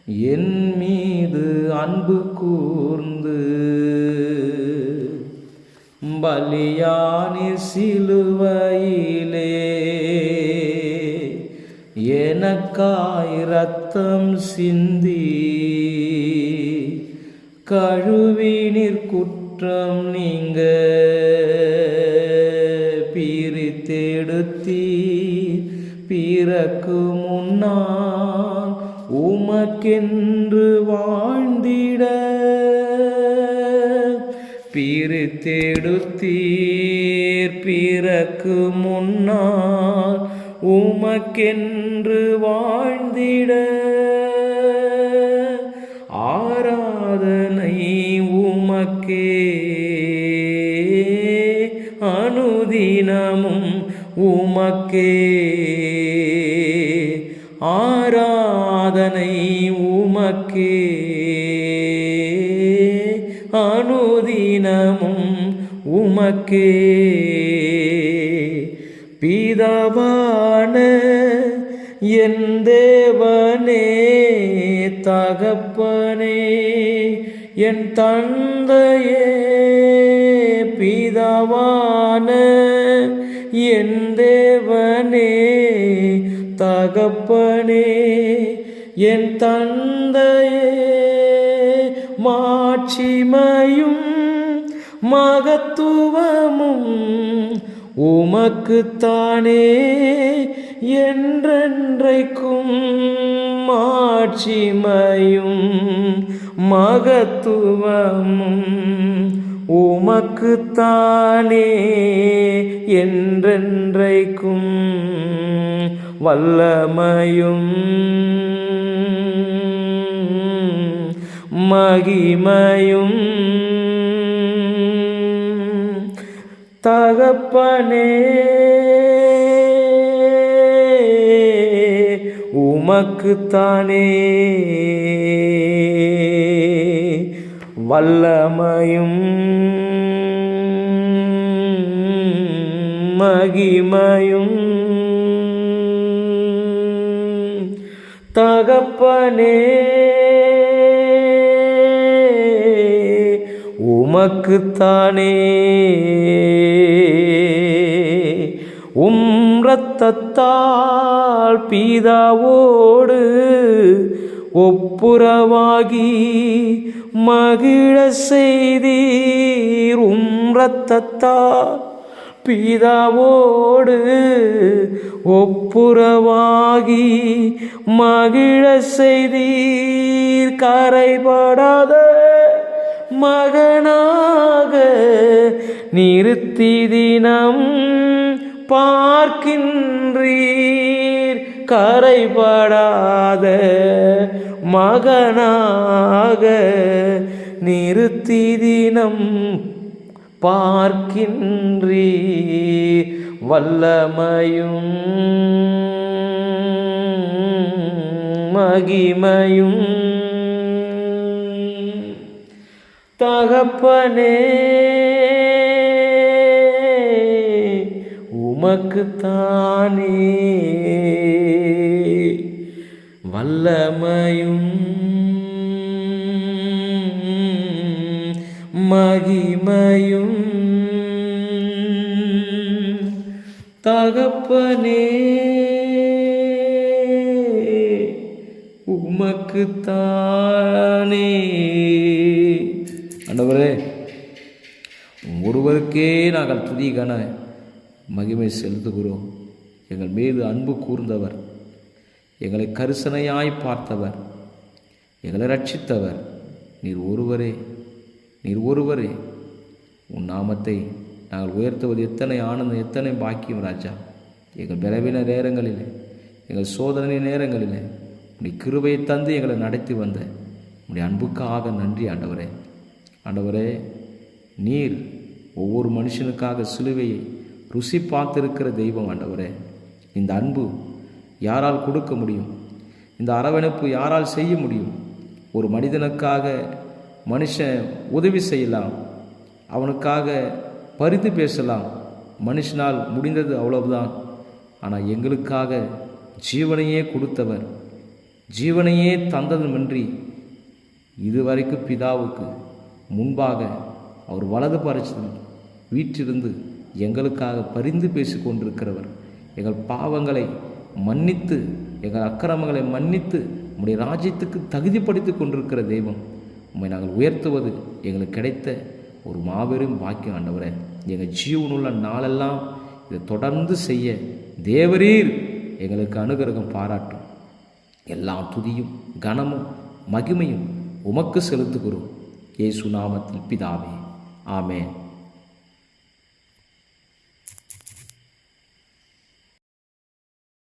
என் மீது அன்பு கூர்ந்து பலியானி சிலுவையிலே எனக்காய் இரத்தம் சிந்தி கழுவினிற் குற்றம் நீங்க பிரித்தெடுத்தீர். பிறக்கு முன்னால் உமக்கென்று வாழ்ந்திட பிரித்தெடுத்தீர். பிறக்கு முன்னால் உமக்கென்று வாழ்ந்திட ஆராதனை உமக்கே அனுதினமும் உமக்கே ஆராதனை உமக்கே அனுதினமும் உமக்கே. பிதாவான என் தேவனே தகப்பனே என் தந்தையே. பிதாவான என் தேவனே தகப்பனே என் தந்தையே. மாட்சிமையும் மகத்துவமும் உமக்குத்தானே என்றென்றைக்கும். மாட்சிமையும் மகத்துவமும் உமக்குத்தானே என்றென்றைக்கும். வல்லமையும் மகிமையும் தகப்பனே உமக்குத்தானே. வல்லமையும் மகிமையும் தகப்பனே உமக்குத்தானே. இரத்தத்தால் பிதாவோடு ஒப்புரவாகி மகிழ செய்தீர். இரத்தத்தால் பிதாவோடு ஒப்புரவாகி மகிழ செய்தீர். கரைபடாத மகனாக நிறுத்தி தினம் பார்க்கின்றீர். கரைபடாத மகனாக நிறுத்தி தினம் பார்க்கின்றீர். வல்லமையும் மகிமையும் தகப்பனே உமக்குத்தானே. வல்லமையும் மகிமையும் தகப்பனே உமக்குத்தானே. ஆண்டவரே, ஒருவருக்கே நாங்கள் துதி கன மகிமை செலுத்துகிறோம். எங்கள் மீது அன்பு கூர்ந்தவர், எங்களை கரிசனையாய் பார்த்தவர், எங்களை ரட்சித்தவர் நீர் ஒருவரே. நீர் ஒருவரே. உன் நாமத்தை நாங்கள் உயர்த்துவது எத்தனை ஆனந்தம், எத்தனை பாக்கியம் ராஜா. எங்கள் பலவீன நேரங்களில், எங்கள் சோதனை நேரங்களில் உன்னுடைய கிருபையை தந்து எங்களை நடத்தி வந்த உன்னுடைய அன்புக்காக நன்றி ஆண்டவரே. ஆண்டவரே, நீர் ஒவ்வொரு மனுஷனுக்காக சிலுவையை ருசி பார்த்திருக்கிற தெய்வம் ஆண்டவரே. இந்த அன்பு யாரால் கொடுக்க முடியும்? இந்த அரவணைப்பு யாரால் செய்ய முடியும்? ஒரு மனிதனுக்காக மனுஷன் உதவி செய்யலாம், அவனுக்காக பரிந்து பேசலாம், மனுஷனால் முடிந்தது அவ்வளவுதான். ஆனால் எங்களுக்காக ஜீவனையே கொடுத்தவர், ஜீவனையே தந்ததுமின்றி இதுவரைக்கும் பிதாவுக்கு முன்பாக அவர் வலது பரிசத்தில் வீற்றிருந்து எங்களுக்காக பரிந்து பேசி கொண்டிருக்கிறவர், எங்கள் பாவங்களை மன்னித்து எங்கள் அக்கிரமங்களை மன்னித்து உம்முடைய ராஜ்யத்துக்கு தகுதிப்படுத்தி கொண்டிருக்கிற தெய்வம். உம்மை நாங்கள் உயர்த்துவது எங்களுக்கு கிடைத்த ஒரு மாபெரும் பாக்கியம் ஆண்டவரே. எங்கள் ஜீவனுள்ள நாளெல்லாம் இதை தொடர்ந்து செய்ய தேவரீர் எங்களுக்கு அனுகிரகம் பாராட்டும். எல்லா துதியும் கனமும் மகிமையும் உமக்கு செலுத்துகிறோம். இயேசு நாமத்தில் பிதாவே, ஆமென்.